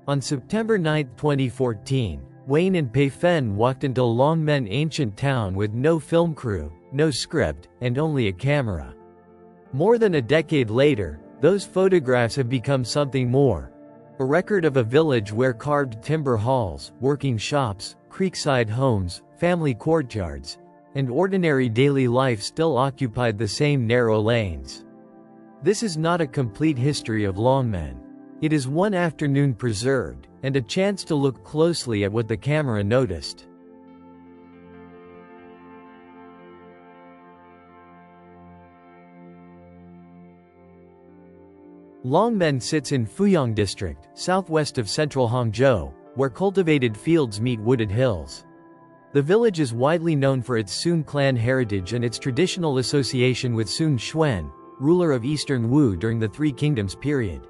On September 9, 2014, Wayne and Peifen walked into Longmen Ancient Town with no film crew, no script, and only a camera. More than a decade later, those photographs have become something more. A record of a village where carved timber halls, working shops, creekside homes, family courtyards, and ordinary daily life still occupied the same narrow lanes. This is not a complete history of Longmen. It is one afternoon preserved, and a chance to look closely at what the camera noticed. Longmen sits in Fuyang District, southwest of central Hangzhou, where cultivated fields meet wooded hills. The village is widely known for its Sun clan heritage and its traditional association with Sun Quan, ruler of eastern Wu during the Three Kingdoms period.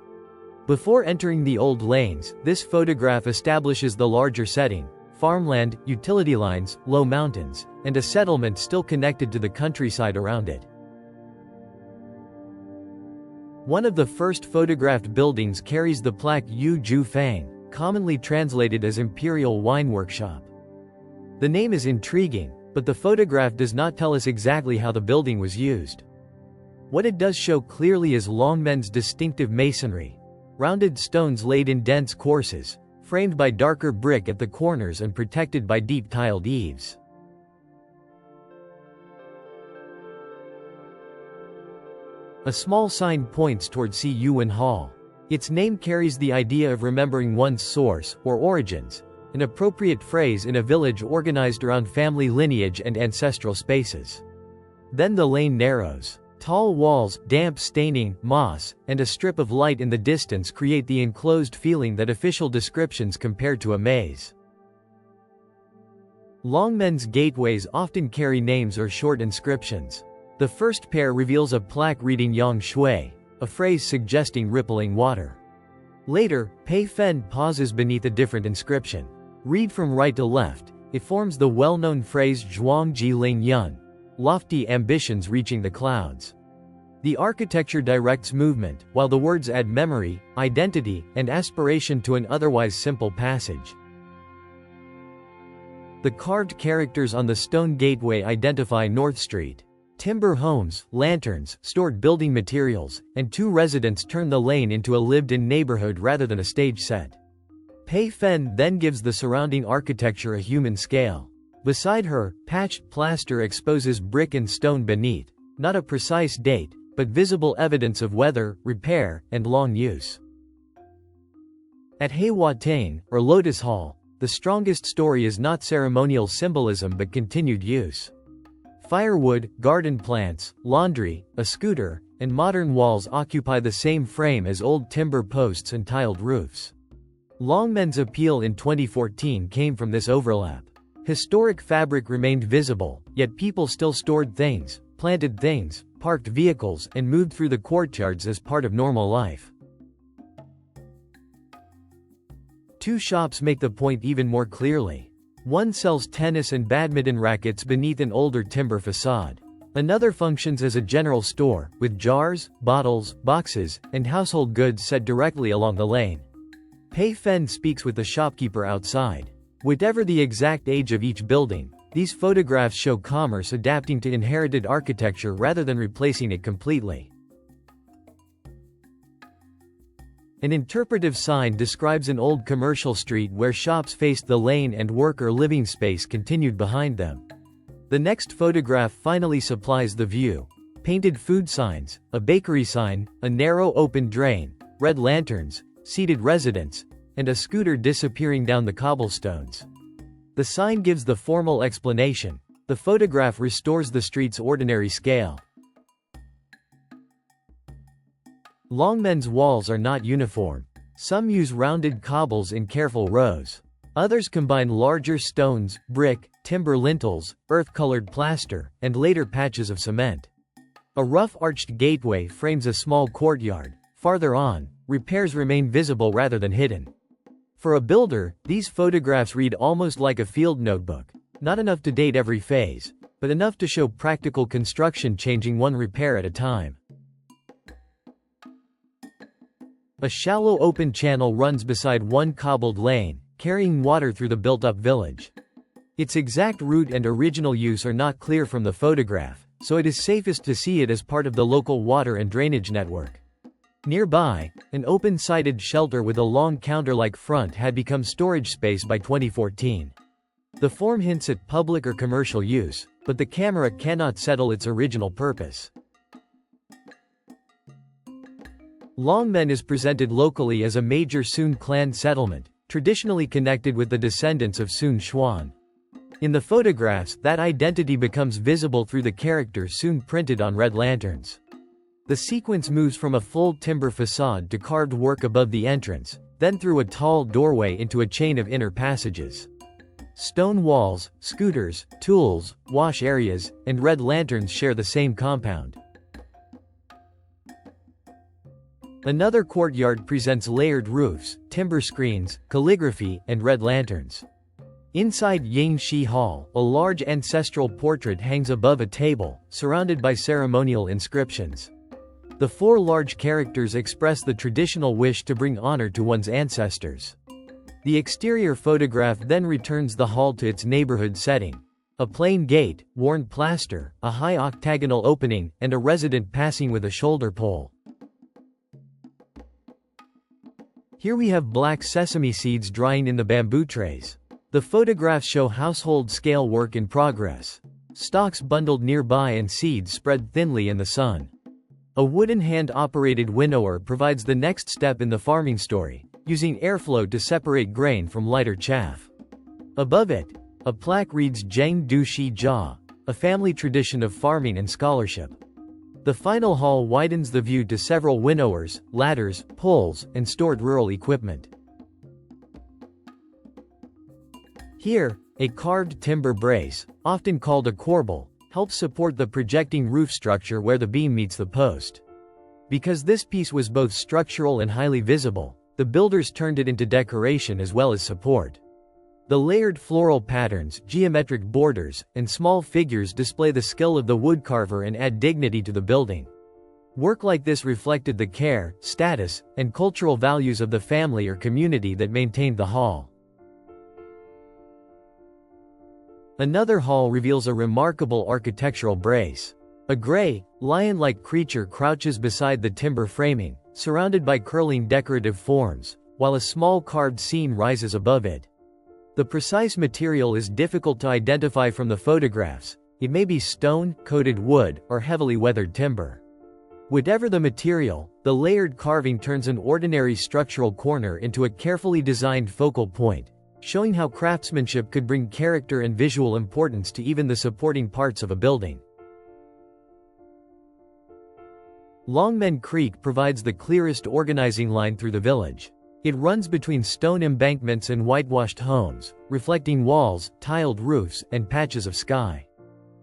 Before entering the old lanes, this photograph establishes the larger setting: farmland, utility lines, low mountains, and a settlement still connected to the countryside around it. One of the first photographed buildings carries the plaque Yu Ju Fang, commonly translated as Imperial Wine Workshop. The name is intriguing, but the photograph does not tell us exactly how the building was used. What it does show clearly is Longmen's distinctive masonry: rounded stones laid in dense courses, framed by darker brick at the corners and protected by deep tiled eaves. A small sign points toward Si Yuan Hall. Its name carries the idea of remembering one's source, or origins, an appropriate phrase in a village organized around family lineage and ancestral spaces. Then the lane narrows. Tall walls, damp staining, moss, and a strip of light in the distance create the enclosed feeling that official descriptions compare to a maze. Longmen's gateways often carry names or short inscriptions. The first pair reveals a plaque reading Yang Shui, a phrase suggesting rippling water. Later, Peifen pauses beneath a different inscription. Read from right to left, it forms the well-known phrase Zhuangji Ling Yun, lofty ambitions reaching the clouds. The architecture directs movement, while the words add memory, identity, and aspiration to an otherwise simple passage. The carved characters on the stone gateway identify North Street. Timber homes, lanterns, stored building materials, and two residents turn the lane into a lived-in neighborhood rather than a stage set. Peifen then gives the surrounding architecture a human scale. Beside her, patched plaster exposes brick and stone beneath, not a precise date, but visible evidence of weather, repair, and long use. At Heiwatain, or Lotus Hall, the strongest story is not ceremonial symbolism but continued use. Firewood, garden plants, laundry, a scooter, and modern walls occupy the same frame as old timber posts and tiled roofs. Longmen's appeal in 2014 came from this overlap. Historic fabric remained visible, yet people still stored things, planted things, parked vehicles, and moved through the courtyards as part of normal life. Two shops make the point even more clearly. One sells tennis and badminton rackets beneath an older timber facade. Another functions as a general store, with jars, bottles, boxes, and household goods set directly along the lane. Peifen speaks with the shopkeeper outside. Whatever the exact age of each building, these photographs show commerce adapting to inherited architecture rather than replacing it completely. An interpretive sign describes an old commercial street where shops faced the lane and worker living space continued behind them. The next photograph finally supplies the view. Painted food signs, a bakery sign, a narrow open drain, red lanterns, seated residents, and a scooter disappearing down the cobblestones. The sign gives the formal explanation. The photograph restores the street's ordinary scale. Longmen's walls are not uniform. Some use rounded cobbles in careful rows. Others combine larger stones, brick, timber lintels, earth-colored plaster, and later patches of cement. A rough arched gateway frames a small courtyard. Farther on, repairs remain visible rather than hidden. For a builder, these photographs read almost like a field notebook. Not enough to date every phase, but enough to show practical construction changing one repair at a time. A shallow open channel runs beside one cobbled lane, carrying water through the built-up village. Its exact route and original use are not clear from the photograph, so it is safest to see it as part of the local water and drainage network. Nearby, an open-sided shelter with a long counter-like front had become storage space by 2014. The form hints at public or commercial use, but the camera cannot settle its original purpose. Longmen is presented locally as a major Sun clan settlement, traditionally connected with the descendants of Sun Quan. In the photographs, that identity becomes visible through the character Sun printed on red lanterns. The sequence moves from a full timber facade to carved work above the entrance, then through a tall doorway into a chain of inner passages. Stone walls, scooters, tools, wash areas, and red lanterns share the same compound. Another courtyard presents layered roofs, timber screens, calligraphy, and red lanterns. Inside Yingxi Hall, a large ancestral portrait hangs above a table, surrounded by ceremonial inscriptions. The four large characters express the traditional wish to bring honor to one's ancestors. The exterior photograph then returns the hall to its neighborhood setting. A plain gate, worn plaster, a high octagonal opening, and a resident passing with a shoulder pole. Here we have black sesame seeds drying in the bamboo trays. The photographs show household-scale work in progress. Stalks bundled nearby and seeds spread thinly in the sun. A wooden hand-operated winnower provides the next step in the farming story, using airflow to separate grain from lighter chaff. Above it, a plaque reads Zhang Du Shi Jia, a family tradition of farming and scholarship. The final hall widens the view to several winnowers, ladders, poles, and stored rural equipment. Here, a carved timber brace, often called a corbel, helps support the projecting roof structure where the beam meets the post. Because this piece was both structural and highly visible, the builders turned it into decoration as well as support. The layered floral patterns, geometric borders, and small figures display the skill of the woodcarver and add dignity to the building. Work like this reflected the care, status, and cultural values of the family or community that maintained the hall. Another hall reveals a remarkable architectural brace. A gray, lion-like creature crouches beside the timber framing, surrounded by curling decorative forms, while a small carved scene rises above it. The precise material is difficult to identify from the photographs. It may be stone, coated wood, or heavily weathered timber. Whatever the material, the layered carving turns an ordinary structural corner into a carefully designed focal point, showing how craftsmanship could bring character and visual importance to even the supporting parts of a building. Longmen Creek provides the clearest organizing line through the village. It runs between stone embankments and whitewashed homes, reflecting walls, tiled roofs, and patches of sky.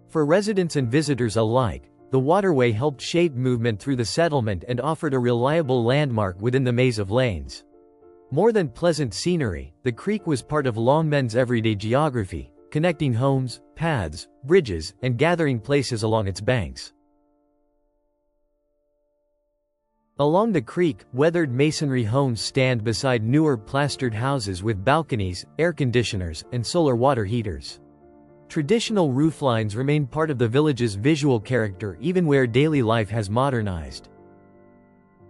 For residents and visitors alike, the waterway helped shape movement through the settlement and offered a reliable landmark within the maze of lanes. More than pleasant scenery, the creek was part of Longmen's everyday geography, connecting homes, paths, bridges, and gathering places along its banks. Along the creek, weathered masonry homes stand beside newer plastered houses with balconies, air conditioners, and solar water heaters. Traditional rooflines remain part of the village's visual character even where daily life has modernized.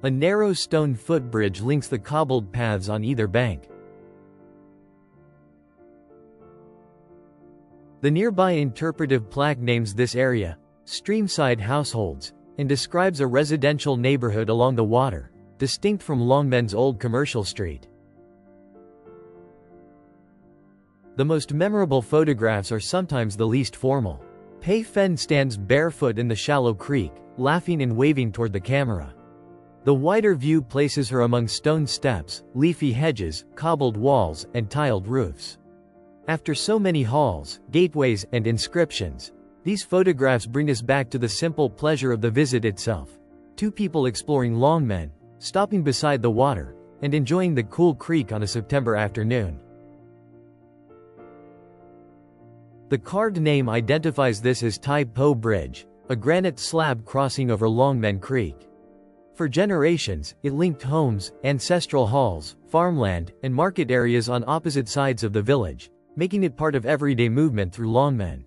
A narrow stone footbridge links the cobbled paths on either bank. The nearby interpretive plaque names this area Streamside Households and describes a residential neighborhood along the water, distinct from Longmen's old commercial street. The most memorable photographs are sometimes the least formal. Peifen stands barefoot in the shallow creek, laughing and waving toward the camera. The wider view places her among stone steps, leafy hedges, cobbled walls, and tiled roofs. After so many halls, gateways, and inscriptions, these photographs bring us back to the simple pleasure of the visit itself. Two people exploring Longmen, stopping beside the water, and enjoying the cool creek on a September afternoon. The carved name identifies this as Tai Po Bridge, a granite slab crossing over Longmen Creek. For generations, it linked homes, ancestral halls, farmland, and market areas on opposite sides of the village, making it part of everyday movement through Longmen.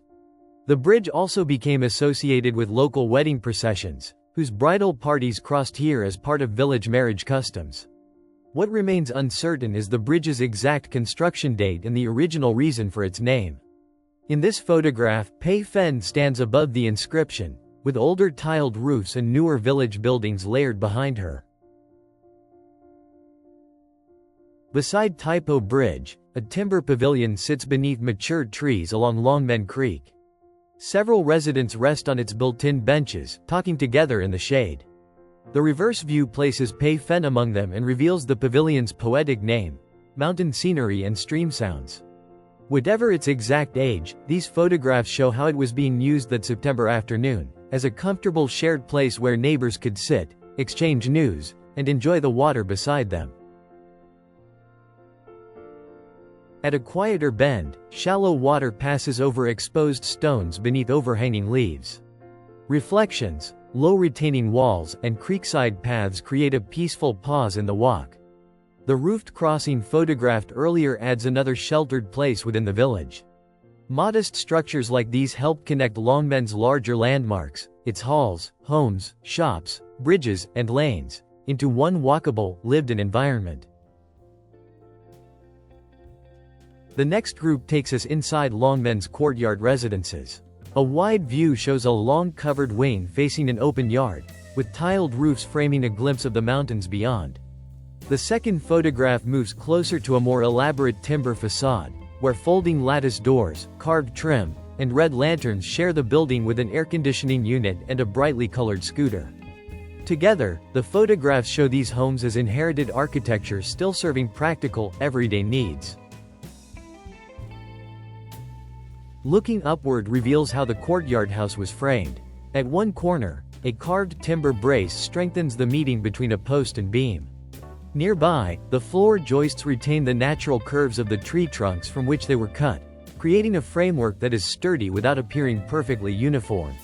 The bridge also became associated with local wedding processions, whose bridal parties crossed here as part of village marriage customs. What remains uncertain is the bridge's exact construction date and the original reason for its name. In this photograph, Peifen stands above the inscription, with older tiled roofs and newer village buildings layered behind her. Beside Taipo Bridge, a timber pavilion sits beneath matured trees along Longmen Creek. Several residents rest on its built-in benches, talking together in the shade. The reverse view places Peifen among them and reveals the pavilion's poetic name, mountain scenery and stream sounds. Whatever its exact age, these photographs show how it was being used that September afternoon, as a comfortable shared place where neighbors could sit, exchange news, and enjoy the water beside them. At a quieter bend, shallow water passes over exposed stones beneath overhanging leaves. Reflections, low retaining walls, and creekside paths create a peaceful pause in the walk. The roofed crossing photographed earlier adds another sheltered place within the village. Modest structures like these help connect Longmen's larger landmarks, its halls, homes, shops, bridges, and lanes, into one walkable, lived-in environment. The next group takes us inside Longmen's courtyard residences. A wide view shows a long covered wing facing an open yard, with tiled roofs framing a glimpse of the mountains beyond. The second photograph moves closer to a more elaborate timber facade, where folding lattice doors, carved trim, and red lanterns share the building with an air conditioning unit and a brightly colored scooter. Together, the photographs show these homes as inherited architecture still serving practical, everyday needs. Looking upward reveals how the courtyard house was framed. At one corner, a carved timber brace strengthens the meeting between a post and beam. Nearby, the floor joists retain the natural curves of the tree trunks from which they were cut, creating a framework that is sturdy without appearing perfectly uniform.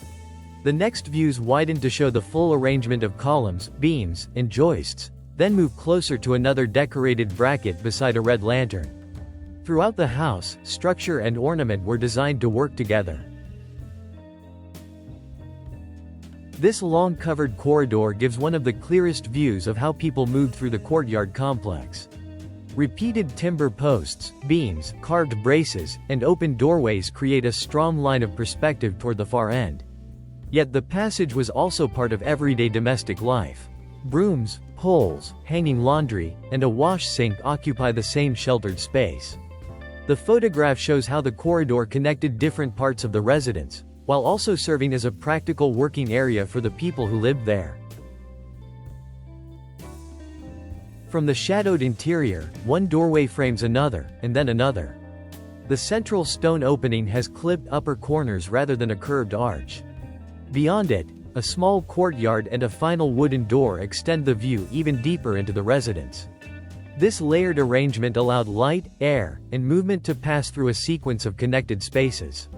The next views widen to show the full arrangement of columns, beams, and joists, then move closer to another decorated bracket beside a red lantern. Throughout the house, structure and ornament were designed to work together. This long covered corridor gives one of the clearest views of how people moved through the courtyard complex. Repeated timber posts, beams, carved braces, and open doorways create a strong line of perspective toward the far end. Yet the passage was also part of everyday domestic life. Brooms, poles, hanging laundry, and a wash sink occupy the same sheltered space. The photograph shows how the corridor connected different parts of the residence, while also serving as a practical working area for the people who lived there. From the shadowed interior, one doorway frames another, and then another. The central stone opening has clipped upper corners rather than a curved arch. Beyond it, a small courtyard and a final wooden door extend the view even deeper into the residence. This layered arrangement allowed light, air, and movement to pass through a sequence of connected spaces.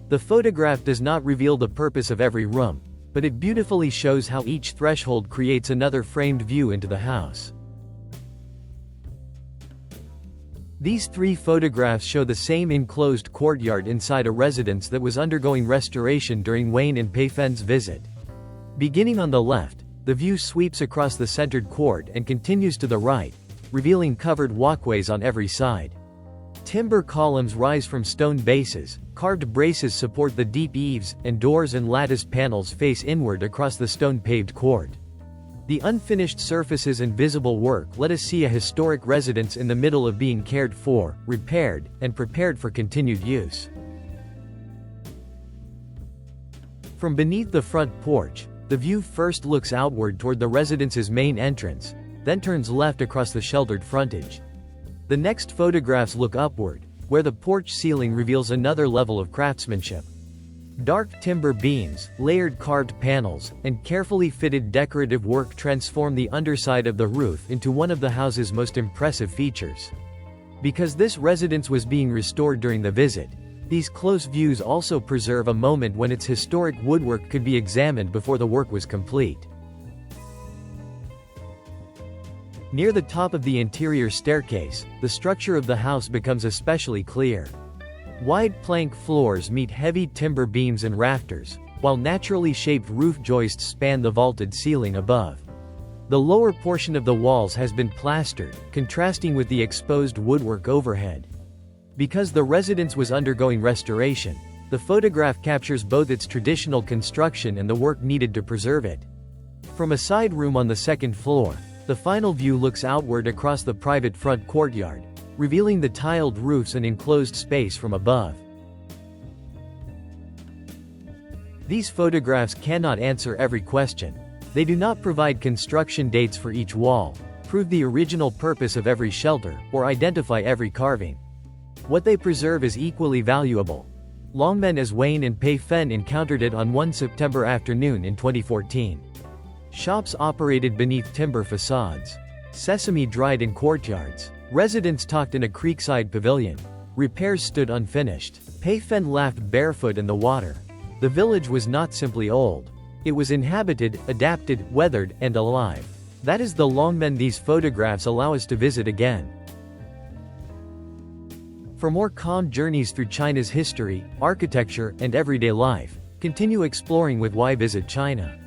The photograph does not reveal the purpose of every room, but it beautifully shows how each threshold creates another framed view into the house. These three photographs show the same enclosed courtyard inside a residence that was undergoing restoration during Wayne and Peifen's visit. Beginning on the left, the view sweeps across the centered court and continues to the right, revealing covered walkways on every side. Timber columns rise from stone bases, carved braces support the deep eaves, and doors and lattice panels face inward across the stone-paved court. The unfinished surfaces and visible work let us see a historic residence in the middle of being cared for, repaired, and prepared for continued use. From beneath the front porch, the view first looks outward toward the residence's main entrance, then turns left across the sheltered frontage. The next photographs look upward, where the porch ceiling reveals another level of craftsmanship. Dark timber beams, layered carved panels, and carefully fitted decorative work transform the underside of the roof into one of the house's most impressive features. Because this residence was being restored during the visit, these close views also preserve a moment when its historic woodwork could be examined before the work was complete. Near the top of the interior staircase, the structure of the house becomes especially clear. Wide plank floors meet heavy timber beams and rafters, while naturally shaped roof joists span the vaulted ceiling above. The lower portion of the walls has been plastered, contrasting with the exposed woodwork overhead. Because the residence was undergoing restoration, the photograph captures both its traditional construction and the work needed to preserve it. From a side room on the second floor, the final view looks outward across the private front courtyard, revealing the tiled roofs and enclosed space from above. These photographs cannot answer every question. They do not provide construction dates for each wall, prove the original purpose of every shelter, or identify every carving. What they preserve is equally valuable. Longmen as Wayne and Peifen encountered it on one September afternoon in 2014. Shops operated beneath timber facades. Sesame dried in courtyards. Residents talked in a creekside pavilion. Repairs stood unfinished. Peifen laughed barefoot in the water. The village was not simply old. It was inhabited, adapted, weathered, and alive. That is the Longmen these photographs allow us to visit again. For more calm journeys through China's history, architecture, and everyday life, continue exploring with Why Visit China.